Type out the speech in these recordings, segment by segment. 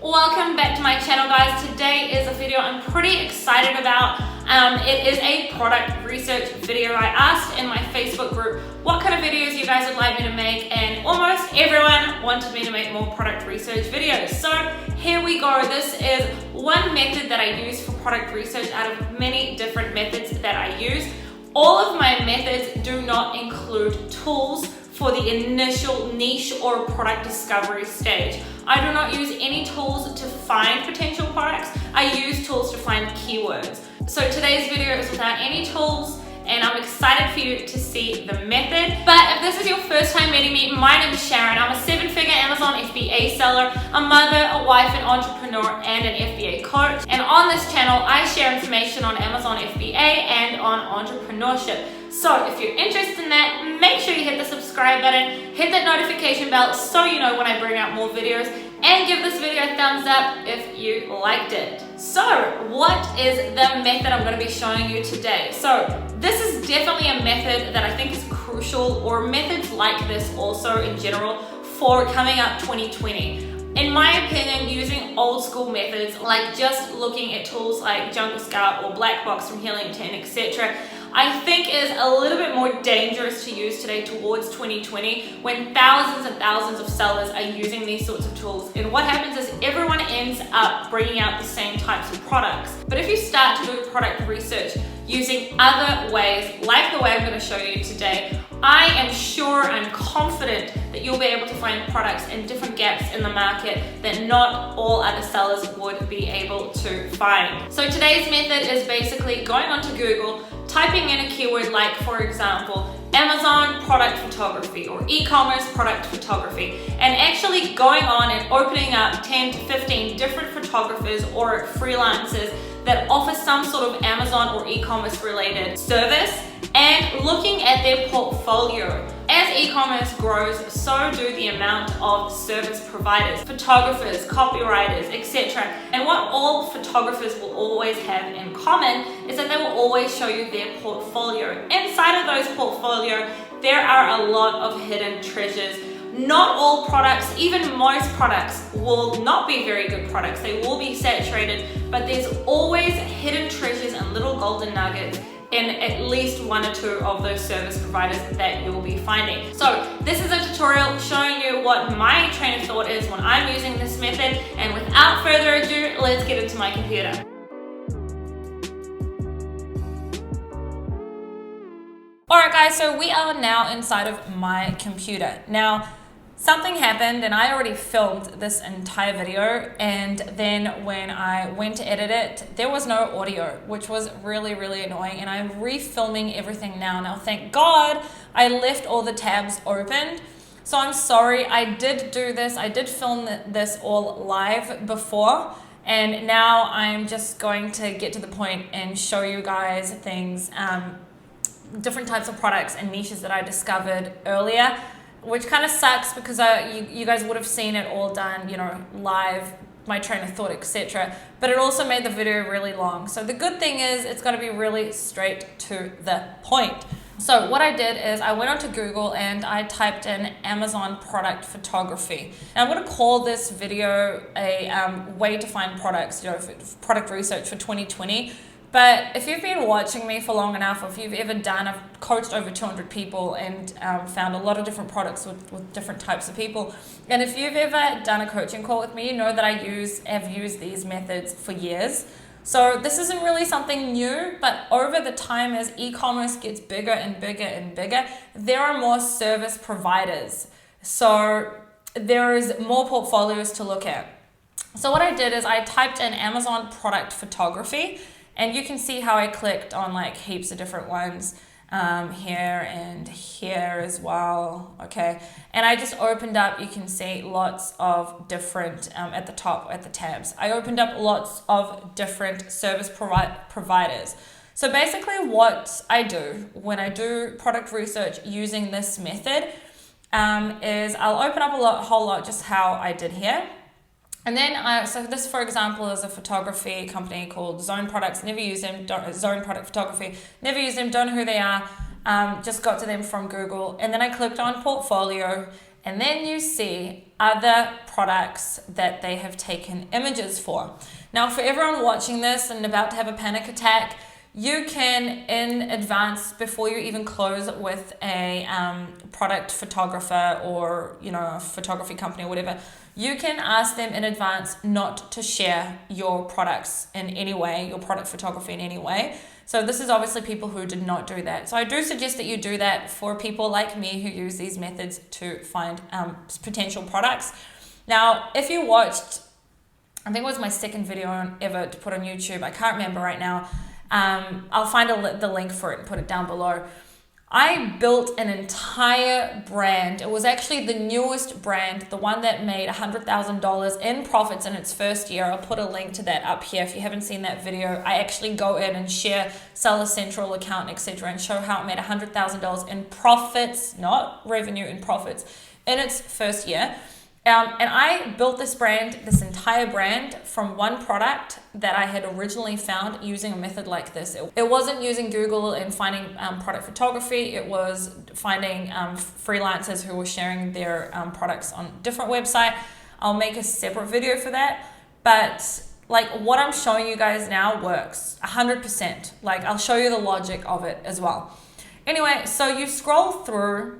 Welcome back to my channel, guys. Today is a video I'm pretty excited about. It is a product research video. I asked in my Facebook group what kind of videos you guys would like me to make, and almost everyone wanted me to make more product research videos. So here we go. This is one method that I use for product research out of many different methods that I use. All of my methods do not include tools for the initial niche or product discovery stage. I do not use any tools to find potential products. I use tools to find keywords. So today's video is without any tools, and I'm excited for you to see the method. But if this is your first time meeting me, my name is Sharon. I'm a 7-figure Amazon FBA seller, a mother, a wife, an entrepreneur, and an FBA coach. And on this channel, I share information on Amazon FBA and on entrepreneurship. So if you're interested in that, make sure you hit the subscribe button, hit that notification bell so you know when I bring out more videos, and give this video a thumbs up if you liked it. So what is the method I'm going to be showing you today? So this is definitely a method that I think is crucial, or methods like this also in general, for coming up 2020. In my opinion, using old school methods like just looking at tools like Jungle Scout or Black Box from HELIUM, etc., I think is a little bit more dangerous to use today towards 2020, when thousands and thousands of sellers are using these sorts of tools. And what happens is everyone ends up bringing out the same types of products. But if you start to do product research using other ways, like the way I'm going to show you today, I am sure, I'm confident that you'll be able to find products in different gaps in the market that not all other sellers would be able to find. So today's method is basically going onto Google, typing in a keyword like, for example, Amazon product photography or e-commerce product photography, and actually going on and opening up 10 to 15 different photographers or freelancers that offer some sort of Amazon or e-commerce related service, and looking at their portfolio. As e-commerce grows, so do the amount of service providers, photographers, copywriters, etc. And what all photographers will always have in common is that they will always show you their portfolio. Inside of those portfolio, there are a lot of hidden treasures. Not all products, even most products, will not be very good products. They will be saturated, but there's always hidden treasures and little golden nuggets in at least one or two of those service providers that you'll be finding. So this is a tutorial showing you what my train of thought is when I'm using this method, and without further ado, let's get into my computer. Alright guys, so we are now inside of my computer. Now, something happened and I already filmed this entire video, and then when I went to edit it, there was no audio, which was really, really annoying, and I'm refilming everything now. Now, thank God I left all the tabs open. So I'm sorry, I did do this. I did film this all live before, and now I'm just going to get to the point and show you guys things, different types of products and niches that I discovered earlier, which kind of sucks because you guys would have seen it all done, you know, live, my train of thought, etc. But it also made the video really long. So the good thing is it's going to be really straight to the point. So what I did is I went onto Google and I typed in Amazon product photography. And I'm going to call this video a way to find products, you know, for product research for 2020. But if you've been watching me for long enough, or if you've ever done, I've coached over 200 people and found a lot of different products with different types of people. And if you've ever done a coaching call with me, you know that I have used these methods for years. So this isn't really something new, but over the time as e-commerce gets bigger and bigger and bigger, there are more service providers. So there is more portfolios to look at. So what I did is I typed in Amazon product photography, and you can see how I clicked on like heaps of different ones here and here as well, okay? And I just opened up, you can see lots of different, at the top, at the tabs, I opened up lots of different service providers. So basically what I do when I do product research using this method is I'll open up a whole lot, just how I did here. And then, so this, for example, is a photography company called Zone Products. Never use them. Zone Product Photography. Never use them. Don't know who they are. Just got to them from Google. And then I clicked on Portfolio. And then you see other products that they have taken images for. Now, for everyone watching this and about to have a panic attack, you can, in advance, before you even close with a product photographer or, you know, a photography company or whatever, you can ask them in advance not to share your products in any way, your product photography in any way. So this is obviously people who did not do that. So I do suggest that you do that for people like me who use these methods to find potential products. Now, if you watched, I think it was my second video ever to put on YouTube, I can't remember right now. I'll find the link for it and put it down below. I built an entire brand. It was actually the newest brand, the one that made $100,000 in profits in its first year. I'll put a link to that up here if you haven't seen that video. I actually go in and share Seller Central account, etc., and show how it made $100,000 in profits, not revenue, in profits in its first year. And I built this brand, this entire brand, from one product that I had originally found using a method like this. It wasn't using Google and finding product photography. It was finding freelancers who were sharing their products on a different website. I'll make a separate video for that. But like what I'm showing you guys now works 100%. Like I'll show you the logic of it as well. Anyway, so you scroll through.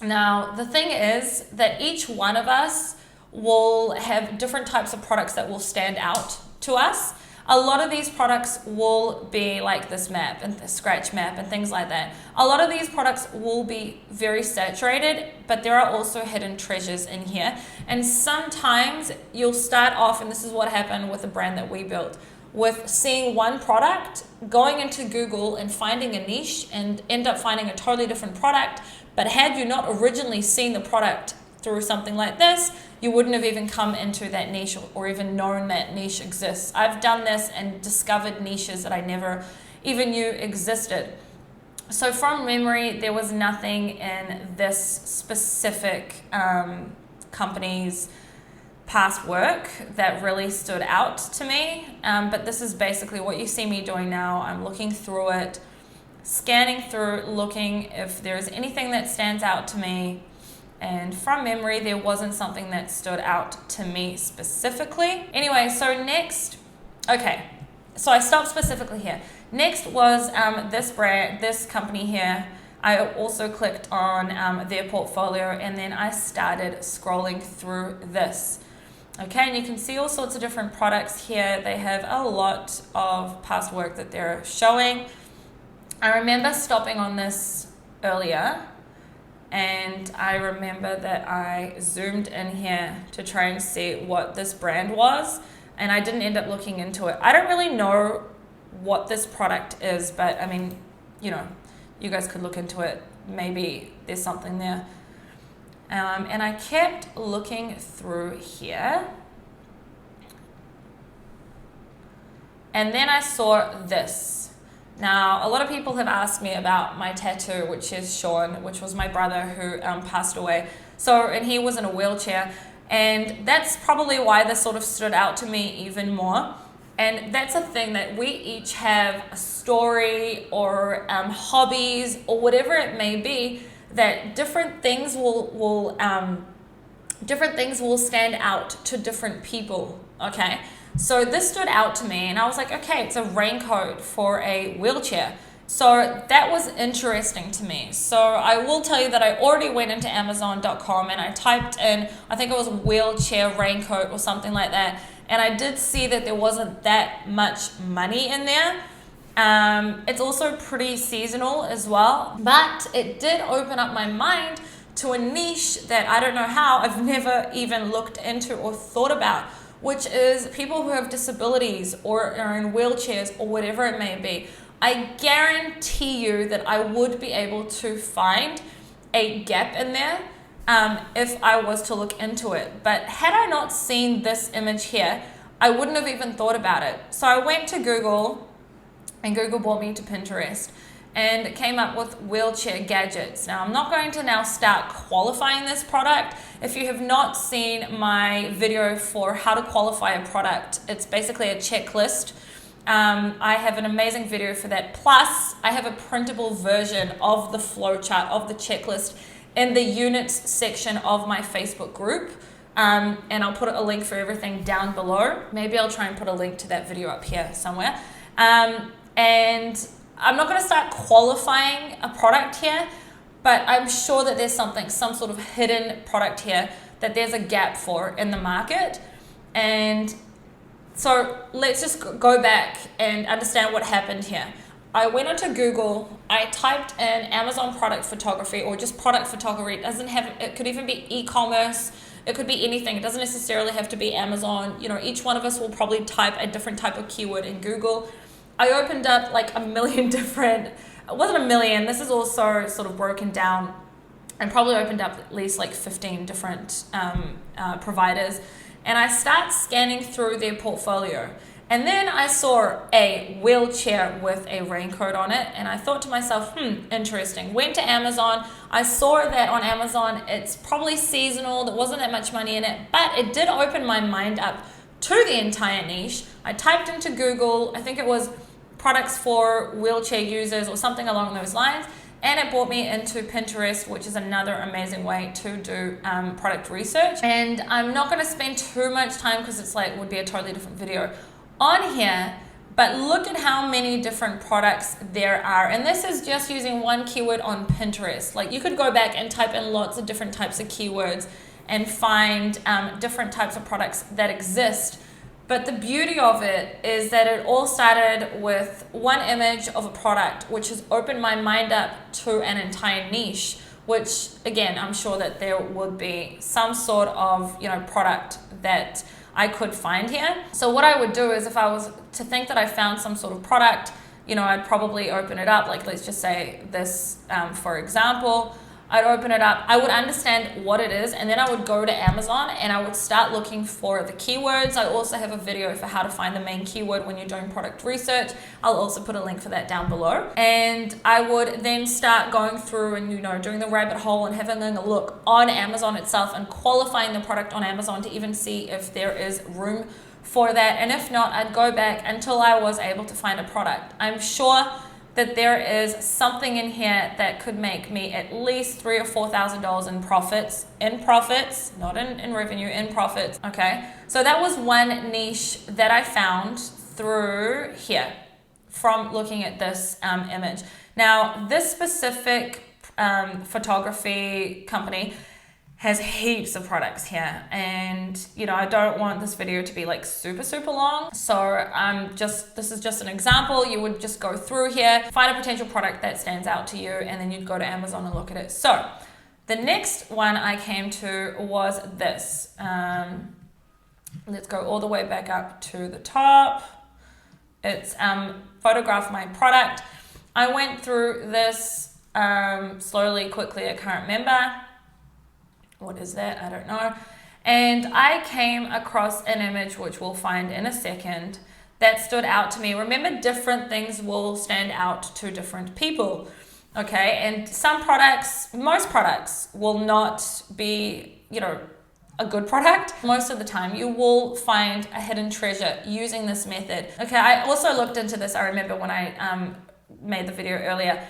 Now, the thing is that each one of us will have different types of products that will stand out to us. A lot of these products will be like this map and the scratch map and things like that. A lot of these products will be very saturated, but there are also hidden treasures in here. And sometimes you'll start off, and this is what happened with the brand that we built, with seeing one product, going into Google and finding a niche and end up finding a totally different product. But had you not originally seen the product through something like this, you wouldn't have even come into that niche or even known that niche exists. I've done this and discovered niches that I never even knew existed. So from memory, there was nothing in this specific company's past work that really stood out to me. But this is basically what you see me doing now. I'm looking through it, scanning through, looking if there's anything that stands out to me. And from memory, there wasn't something that stood out to me specifically. Anyway, so next, okay, so I stopped specifically here. Next was this brand, this company here. I also clicked on their portfolio, and then I started scrolling through this. Okay, and you can see all sorts of different products here. They have a lot of past work that they're showing. I remember stopping on this earlier, and I remember that I zoomed in here to try and see what this brand was, and I didn't end up looking into it. I don't really know what this product is, but I mean, you know, you guys could look into it. Maybe there's something there. And I kept looking through here, and then I saw this. Now, a lot of people have asked me about my tattoo, which is Sean, which was my brother who passed away. So, and he was in a wheelchair, and that's probably why this sort of stood out to me even more. And that's a thing that we each have a story or hobbies or whatever it may be, that different things will stand out to different people. Okay. So this stood out to me, and I was like, okay, it's a raincoat for a wheelchair. So that was interesting to me. So I will tell you that I already went into Amazon.com and I typed in, I think it was wheelchair raincoat or something like that. And I did see that there wasn't that much money in there. It's also pretty seasonal as well, but it did open up my mind to a niche that I don't know how I've never even looked into or thought about, which is people who have disabilities or are in wheelchairs or whatever it may be. I guarantee you that I would be able to find a gap in there if I was to look into it. But had I not seen this image here, I wouldn't have even thought about it. So I went to Google, and Google brought me to Pinterest, and it came up with wheelchair gadgets. Now, I'm not going to now start qualifying this product. If you have not seen my video for how to qualify a product, it's basically a checklist. I have an amazing video for that. Plus, I have a printable version of the flowchart of the checklist in the units section of my Facebook group. and I'll put a link for everything down below. Maybe I'll try and put a link to that video up here somewhere. And I'm not going to start qualifying a product here, but I'm sure that there's some sort of hidden product here that there's a gap for in the market. And so let's just go back and understand what happened here. I went onto Google, I typed in Amazon product photography or just product photography. It could even be e-commerce. It could be anything. It doesn't necessarily have to be Amazon. You know, each one of us will probably type a different type of keyword in Google. I opened up like a million different, it wasn't a million, this is also sort of broken down, and probably opened up at least like 15 different providers. And I start scanning through their portfolio. And then I saw a wheelchair with a raincoat on it, and I thought to myself, interesting. Went to Amazon. I saw that on Amazon it's probably seasonal, there wasn't that much money in it, but it did open my mind up to the entire niche. I typed into Google, I think it was products for wheelchair users or something along those lines, and it brought me into Pinterest, which is another amazing way to do product research. And I'm not going to spend too much time because it's like would be a totally different video on here, but look at how many different products there are. And this is just using one keyword on Pinterest. Like you could go back and type in lots of different types of keywords and find different types of products that exist. But the beauty of it is that it all started with one image of a product, which has opened my mind up to an entire niche, which again, I'm sure that there would be some sort of, you know, product that I could find here. So what I would do is if I was to think that I found some sort of product, you know, I'd probably open it up. Like let's just say this, for example, I'd open it up, I would understand what it is, and then I would go to Amazon and I would start looking for the keywords. I also have a video for how to find the main keyword when you're doing product research. I'll also put a link for that down below. And I would then start going through and, you know, doing the rabbit hole and having a look on Amazon itself and qualifying the product on Amazon to even see if there is room for that. And if not, I'd go back until I was able to find a product. I'm sure that there is something in here that could make me at least $3,000 or $4,000 in profits, not in revenue, in profits. Okay, so that was one niche that I found through here from looking at this image. Now, this specific photography company has heaps of products here, and you know, I don't want this video to be like super long, so this is just an example. You would just go through here, find a potential product that stands out to you, and then you'd go to Amazon and look at it. So the next one I came to was this. Let's go all the way back up to the top. It's photograph my product. I went through this slowly, quickly, I can't remember. What is that? I don't know. And I came across an image, which we'll find in a second, that stood out to me. Remember, different things will stand out to different people. Okay, and some products, most products will not be, you know, a good product. Most of the time you will find a hidden treasure using this method. Okay, I also looked into this, I remember when I made the video earlier.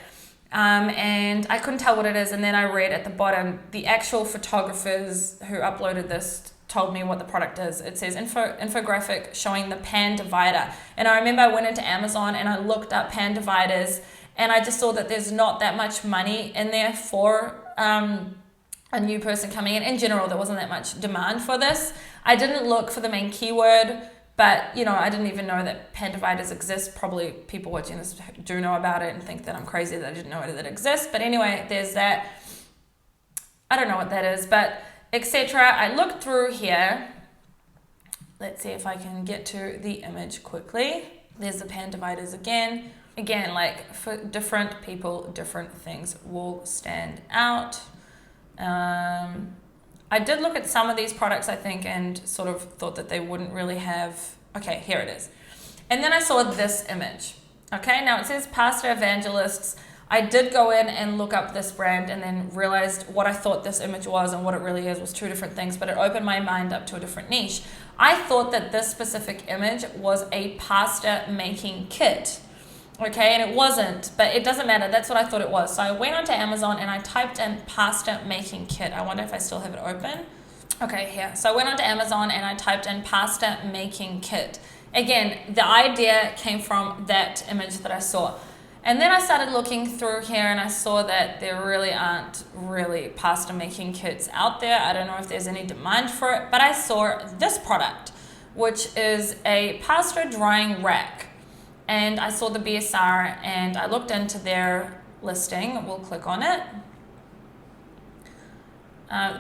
And I couldn't tell what it is, and then I read at the bottom, the actual photographers who uploaded this told me what the product is. It says infographic showing the pan divider. And I remember I went into Amazon and I looked up pan dividers, and I just saw that there's not that much money in there for a new person coming in. In general, there wasn't that much demand for this. I didn't look for the main keyword, but, you know, I didn't even know that pan dividers exist. Probably people watching this do know about it and think that I'm crazy that I didn't know that it exists. But anyway, there's that. I don't know what that is, but etc. I looked through here. Let's see if I can get to the image quickly. There's the pan dividers again. Again, like for different people, different things will stand out. I did look at some of these products, I think, and sort of thought that they wouldn't really have, okay, here it is. And then I saw this image. Okay, now it says Pastor Evangelists. I did go in and look up this brand and then realized what I thought this image was and what it really is was two different things, but it opened my mind up to a different niche. I thought that this specific image was a pasta making kit. Okay, and it wasn't, but it doesn't matter. That's what I thought it was. So I went onto Amazon and I typed in pasta making kit. I wonder if I still have it open. Okay, here. So I went onto Amazon and I typed in pasta making kit. Again, the idea came from that image that I saw. And then I started looking through here and I saw that there really aren't really pasta making kits out there. I don't know if there's any demand for it, but I saw this product, which is a pasta drying rack. And I saw the BSR and I looked into their listing. We'll click on it.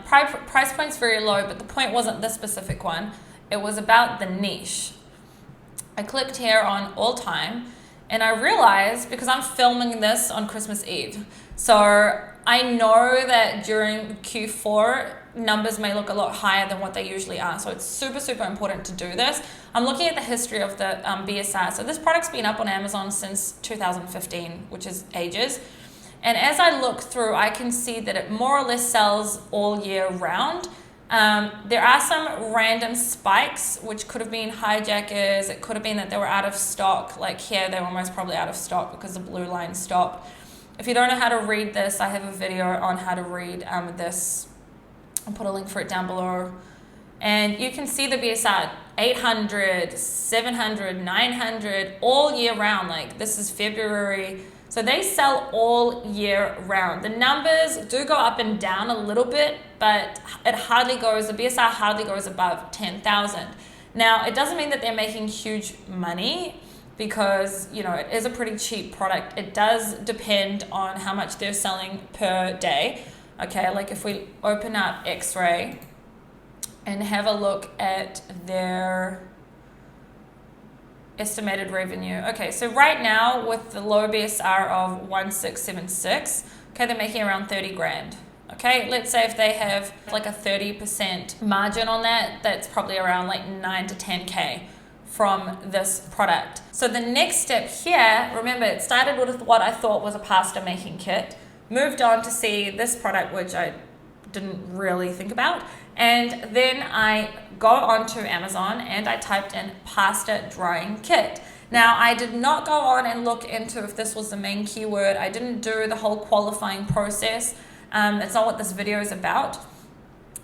Price point's very low, but the point wasn't this specific one. It was about the niche. I clicked here on all time and I realized, because I'm filming this on Christmas Eve, so I know that during Q4 numbers may look a lot higher than what they usually are. So it's super, super important to do this. I'm looking at the history of the BSR. So this product's been up on Amazon since 2015, which is ages. And as I look through, I can see that it more or less sells all year round. There are some random spikes, which could have been hijackers. It could have been that they were out of stock. Like here, they were most probably out of stock because the blue line stopped. If you don't know how to read this, I have a video on how to read this. I'll put a link for it down below. And you can see the BSR 800, 700, 900 all year round. Like this is February. So they sell all year round. The numbers do go up and down a little bit, but it hardly goes, the BSR hardly goes above 10,000. Now, it doesn't mean that they're making huge money because, you know, it is a pretty cheap product. It does depend on how much they're selling per day. Okay, like if we open up X-Ray and have a look at their estimated revenue. Okay, so right now with the low BSR of 1676, okay, they're making around 30 grand. Okay, let's say if they have like a 30% margin on that, that's probably around like 9 to 10K from this product. So the next step here, remember it started with what I thought was a pasta making kit, moved on to see this product, which I didn't really think about. And then I go onto Amazon and I typed in pasta drying kit. Now, I did not go on and look into if this was the main keyword. I didn't do the whole qualifying process. It's not what this video is about,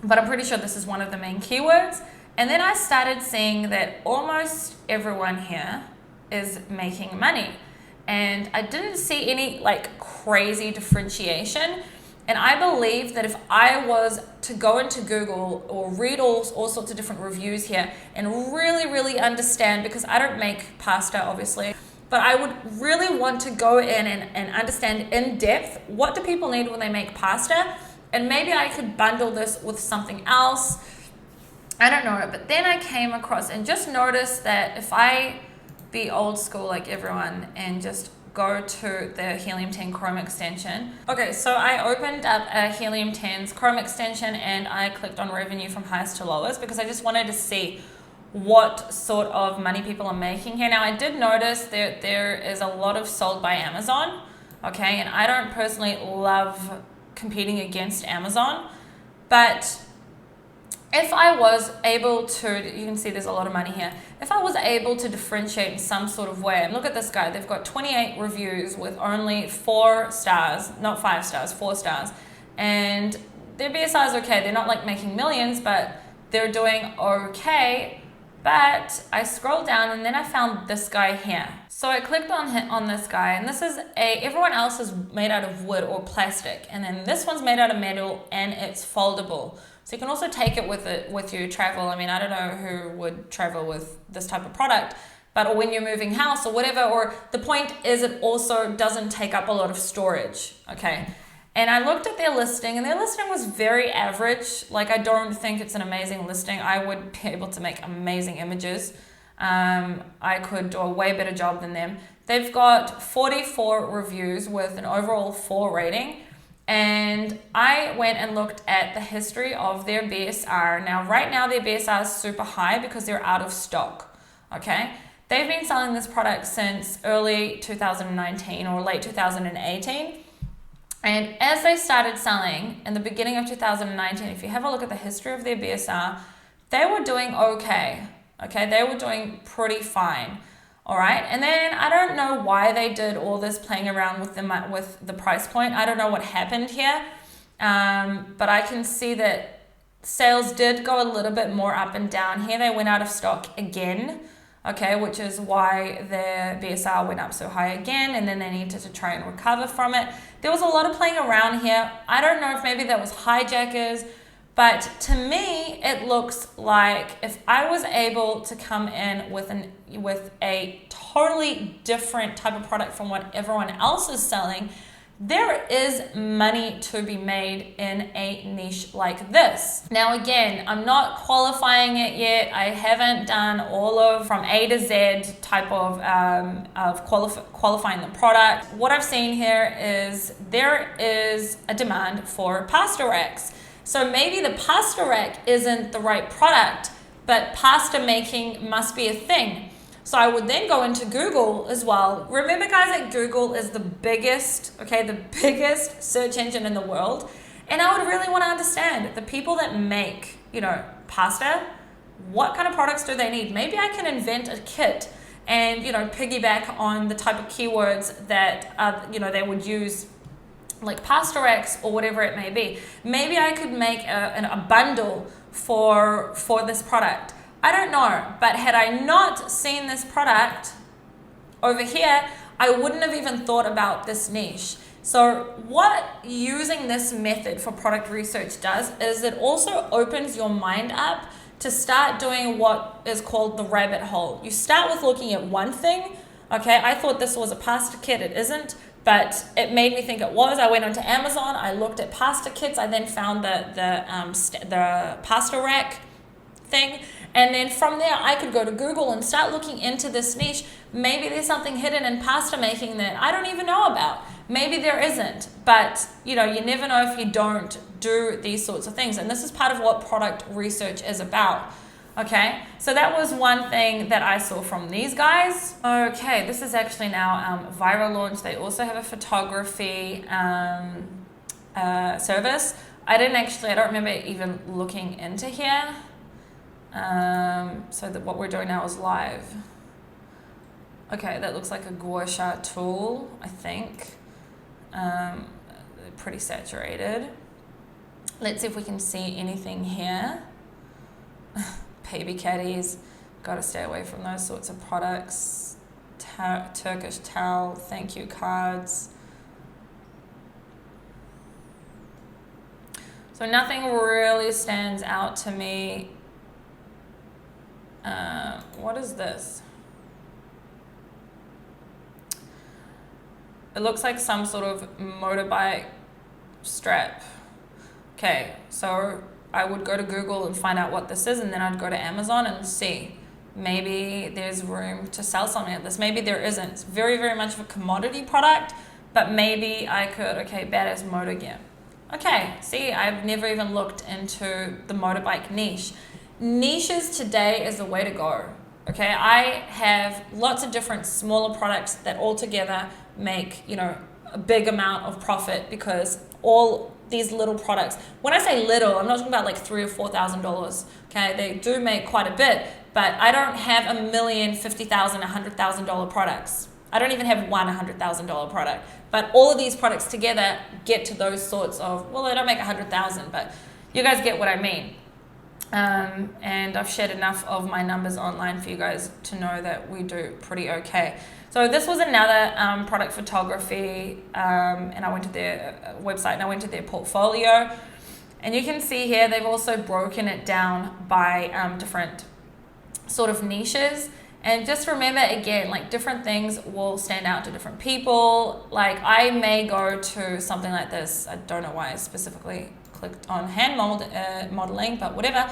but I'm pretty sure this is one of the main keywords. And then I started seeing that almost everyone here is making money. And I didn't see any like crazy differentiation. And I believe that if I was to go into Google or read all sorts of different reviews here and really understand, because I don't make pasta obviously, but I would really want to go in and understand in depth, what do people need when they make pasta? And maybe I could bundle this with something else. I don't know, but then I came across and just noticed that if I be old school like everyone and just go to the Helium 10 Chrome extension. Okay, so I opened up a Helium 10's Chrome extension and I clicked on revenue from highest to lowest because I just wanted to see what sort of money people are making here. Now, I did notice that there is a lot of sold by Amazon, okay, and I don't personally love competing against Amazon, but if I was able to, you can see there's a lot of money here. If I was able to differentiate in some sort of way, and look at this guy, they've got 28 reviews with only 4 stars, not 5 stars, 4 stars. And their BSR is okay. They're not like making millions, but they're doing okay. But I scrolled down and then I found this guy here. So I clicked on this guy, and this is everyone else is made out of wood or plastic. And then this one's made out of metal and it's foldable. So you can also take it with you travel. I mean, I don't know who would travel with this type of product, or when you're moving house or whatever, or the point is it also doesn't take up a lot of storage, okay? And I looked at their listing and their listing was very average. Like, I don't think it's an amazing listing. I would be able to make amazing images. I could do a way better job than them. They've got 44 reviews with an overall 4 rating. And I went and looked at the history of their BSR. Now, right now, their BSR is super high because they're out of stock, okay? They've been selling this product since early 2019 or late 2018. And as they started selling in the beginning of 2019, if you have a look at the history of their BSR, they were doing okay, They were doing pretty fine. All right, and then I don't know why they did all this playing around with the price point. I don't know what happened here, but I can see that Sales did go a little bit more up and down here. They went out of stock again, okay, which is why their BSR went up so high again, and then they needed to try and recover from it. There was a lot of playing around here. I don't know if maybe that was hijackers, but to me, it looks like if I was able to come in with a totally different type of product from what everyone else is selling, there is money to be made in a niche like this. Now again, I'm not qualifying it yet. I haven't done all of from A to Z type of qualifying the product. What I've seen here is there is a demand for pasta racks. So maybe the pasta rack isn't the right product, but pasta making must be a thing. So I would then go into Google as well. Remember guys that Google is the biggest search engine in the world. And I would really want to understand the people that make, pasta, what kind of products do they need? Maybe I can invent a kit and, piggyback on the type of keywords that, they would use, like pasta racks or whatever it may be. Maybe I could make a bundle for this product. I don't know, but had I not seen this product over here, I wouldn't have even thought about this niche. So what using this method for product research does is it also opens your mind up to start doing what is called the rabbit hole. You start with looking at one thing. Okay, I thought this was a pasta kit. It isn't, but it made me think it was. I went onto Amazon. I looked at pasta kits. I then found the pasta rack thing. And then from there, I could go to Google and start looking into this niche. Maybe there's something hidden in pasta making that I don't even know about. Maybe there isn't, but you never know if you don't do these sorts of things. And this is part of what product research is about. Okay, so that was one thing that I saw from these guys. Okay, this is actually now Viral Launch. They also have a photography service. I don't remember even looking into here. So that what we're doing now is live. Okay, that looks like a gua sha tool, I think. Pretty saturated. Let's see if we can see anything here. Baby caddies, gotta stay away from those sorts of products. Turkish towel, thank you cards. So nothing really stands out to me. What is this? It looks like some sort of motorbike strap. Okay, so I would go to Google and find out what this is, and then I'd go to Amazon and see. Maybe there's room to sell something like this. Maybe there isn't. It's very, very much of a commodity product, but maybe I could, badass motor gear. Okay, see, I've never even looked into the motorbike niche. Niches today is the way to go. Okay, I have lots of different smaller products that all together make, a big amount of profit because all these little products, when I say little, I'm not talking about like $3,000 or $4,000. Okay, they do make quite a bit, but I don't have $1 million, $50,000, $100,000 products. I don't even have one $100,000 product, but all of these products together get to those sorts of, well, they don't make 100,000, but you guys get what I mean. And I've shared enough of my numbers online for you guys to know that we do pretty okay. So this was another product photography, and I went to their website and I went to their portfolio, and you can see here they've also broken it down by different sort of niches. And just remember again, like different things will stand out to different people. Like I may go to something like this. I don't know why I specifically clicked on hand modeling, but whatever.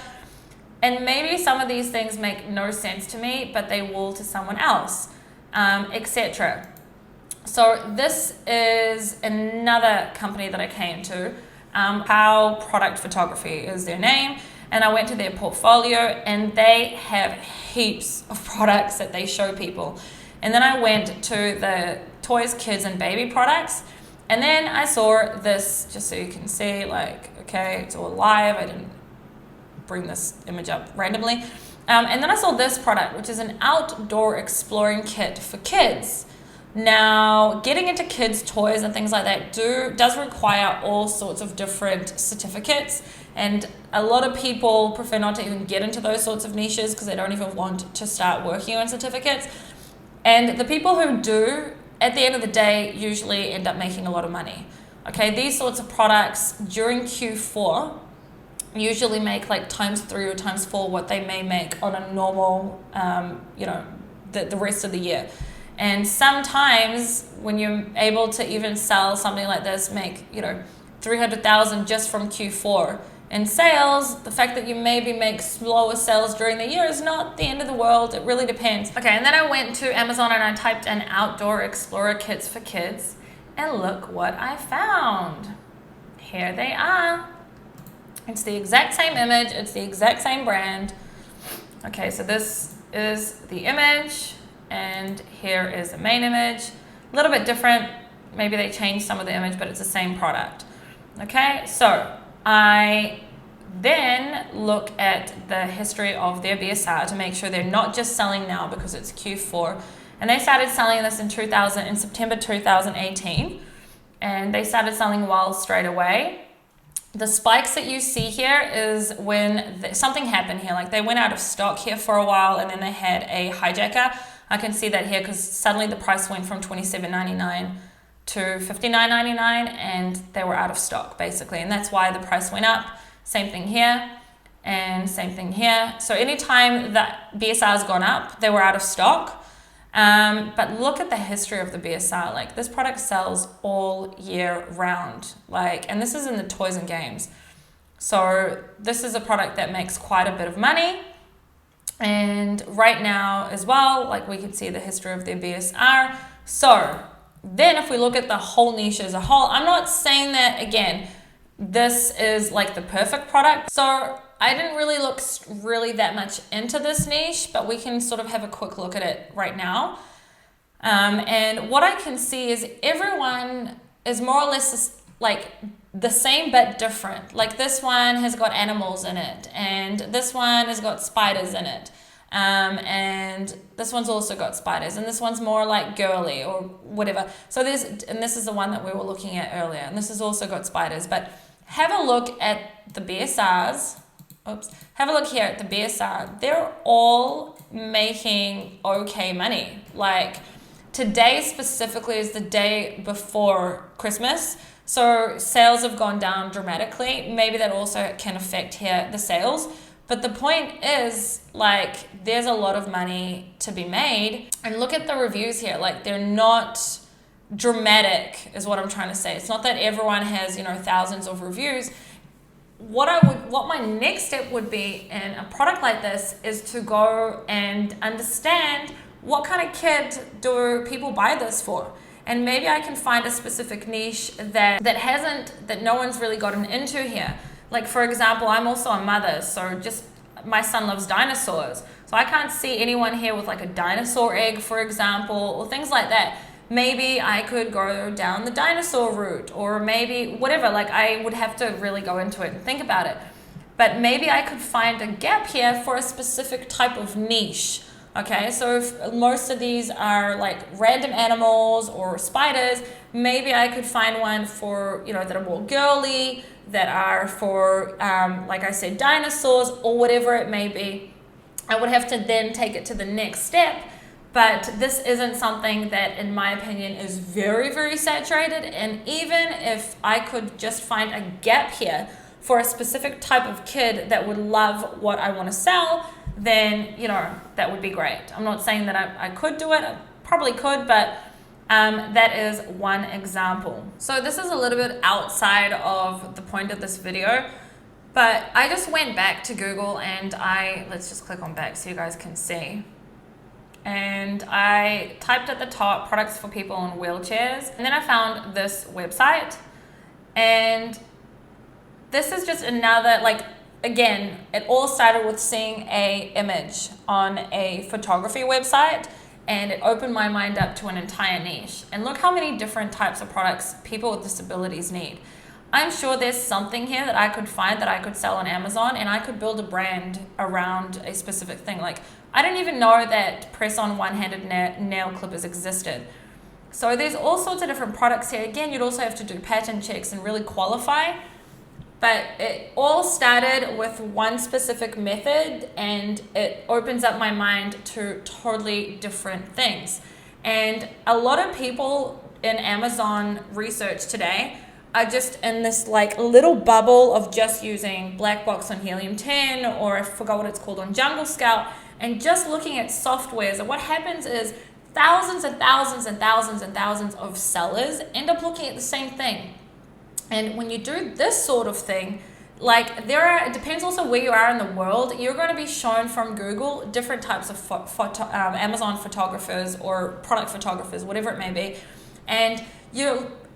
And maybe some of these things make no sense to me, but they will to someone else, etc. So this is another company that I came to. How Product Photography is their name. And I went to their portfolio and they have heaps of products that they show people. And then I went to the toys, kids, and baby products. And then I saw this, just so you can see, like, okay, it's all live. I didn't bring this image up randomly. And then I saw this product, which is an outdoor exploring kit for kids. Now, getting into kids' toys and things like that does require all sorts of different certificates And a lot of people prefer not to even get into those sorts of niches because they don't even want to start working on certificates. And the people who do, at the end of the day, usually end up making a lot of money. Okay, these sorts of products during Q4 usually make like ×3 or ×4 what they may make on a normal, the rest of the year. And sometimes when you're able to even sell something like this, make, 300,000 just from Q4 in sales, the fact that you maybe make slower sales during the year is not the end of the world. It really depends. Okay, and then I went to Amazon and I typed in outdoor explorer kits for kids, and look what I found. Here they are. It's the exact same image, it's the exact same brand. Okay, so this is the image, and here is the main image. A little bit different. Maybe they changed some of the image, but it's the same product. Okay, so I then look at the history of their BSR to make sure they're not just selling now because it's Q4. And they started selling this in September 2018. And they started selling well straight away. The spikes that you see here is when something happened here. Like they went out of stock here for a while and then they had a hijacker. I can see that here because suddenly the price went from $27.99 to $59.99 and they were out of stock basically, and that's why the price went up. Same thing here and same thing here. So anytime that BSR has gone up, they were out of stock. But look at the history of the BSR. Like this product sells all year round. And this is in the toys and games. So this is a product that makes quite a bit of money. And right now as well, like we can see the history of their BSR. So then if we look at the whole niche as a whole, I'm not saying that, again, this is like the perfect product. So I didn't really look that much into this niche, but we can sort of have a quick look at it right now. And what I can see is everyone is more or less like the same but different. Like this one has got animals in it, and this one has got spiders in it. And this one's also got spiders, and this one's more like girly or whatever. So and this is the one that we were looking at earlier, and this has also got spiders. But have a look at the BSRs. Have a look here at the BSR. They're all making okay money. Like today specifically is the day before Christmas. So sales have gone down dramatically. Maybe that also can affect here the sales. But the point is, like, there's a lot of money to be made. And look at the reviews here. Like, they're not dramatic, is what I'm trying to say. It's not that everyone has, thousands of reviews. What my next step would be in a product like this is to go and understand what kind of kid do people buy this for. And maybe I can find a specific niche that no one's really gotten into here. Like for example, I'm also a mother, so my son loves dinosaurs. So I can't see anyone here with like a dinosaur egg, for example, or things like that. Maybe I could go down the dinosaur route, or maybe whatever. Like I would have to really go into it and think about it. But maybe I could find a gap here for a specific type of niche. Okay, so if most of these are like random animals or spiders, maybe I could find one for, that are more girly, that are for, like I said, dinosaurs or whatever it may be. I would have to then take it to the next step. But this isn't something that, in my opinion, is very, very saturated. And even if I could just find a gap here for a specific type of kid that would love what I want to sell, then, that would be great. I'm not saying that I could do it. I probably could, but that is one example. So this is a little bit outside of the point of this video, but I just went back to Google and let's just click on back so you guys can see. And I typed at the top products for people in wheelchairs, and then I found this website, and this is just another, again, it all started with seeing a image on a photography website, and it opened my mind up to an entire niche. And look how many different types of products people with disabilities need. I'm sure there's something here that I could find that I could sell on Amazon, and I could build a brand around a specific thing. Like, I didn't even know that press-on one-handed nail clippers existed. So there's all sorts of different products here. Again, you'd also have to do pattern checks and really qualify. But it all started with one specific method, and it opens up my mind to totally different things. And a lot of people in Amazon research today are just in this like little bubble of just using Black Box on Helium 10, or I forgot what it's called on Jungle Scout, and just looking at softwares. And what happens is thousands and thousands and thousands and thousands of sellers end up looking at the same thing. And when you do this sort of thing, like it depends also where you are in the world, you're going to be shown from Google different types of Amazon photographers or product photographers, whatever it may be. And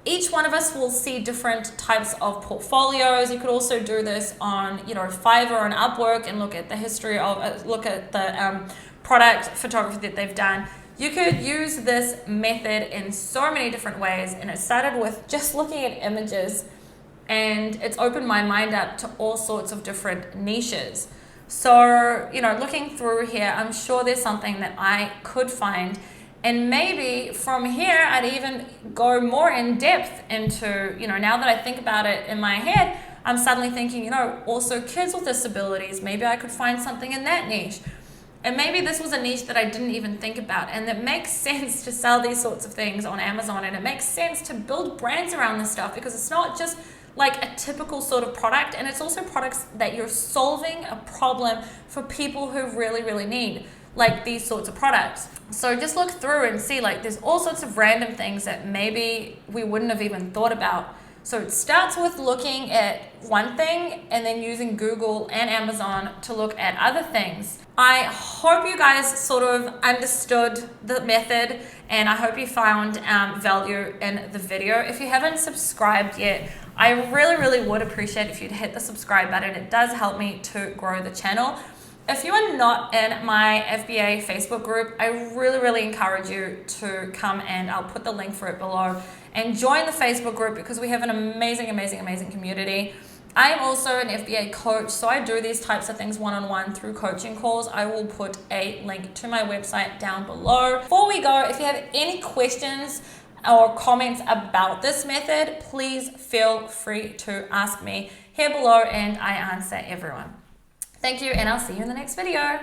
each one of us will see different types of portfolios. You could also do this on, Fiverr and Upwork and look at the history of, look at the product photography that they've done. You could use this method in so many different ways, and it started with just looking at images, and it's opened my mind up to all sorts of different niches. So, looking through here, I'm sure there's something that I could find, and maybe from here I'd even go more in depth into, now that I think about it in my head, I'm suddenly thinking, also kids with disabilities, maybe I could find something in that niche. And maybe this was a niche that I didn't even think about, and it makes sense to sell these sorts of things on Amazon, and it makes sense to build brands around this stuff, because it's not just like a typical sort of product, and it's also products that you're solving a problem for people who really, really need like these sorts of products. So just look through and see, like, there's all sorts of random things that maybe we wouldn't have even thought about. So it starts with looking at one thing and then using Google and Amazon to look at other things. I hope you guys sort of understood the method, and I hope you found value in the video. If you haven't subscribed yet, I really, really would appreciate if you'd hit the subscribe button. It does help me to grow the channel. If you are not in my FBA Facebook group, I really, really encourage you to come, and I'll put the link for it below, and join the Facebook group, because we have an amazing, amazing, amazing community. I am also an FBA coach, so I do these types of things one-on-one through coaching calls. I will put a link to my website down below. Before we go, if you have any questions or comments about this method, please feel free to ask me here below, and I answer everyone. Thank you, and I'll see you in the next video.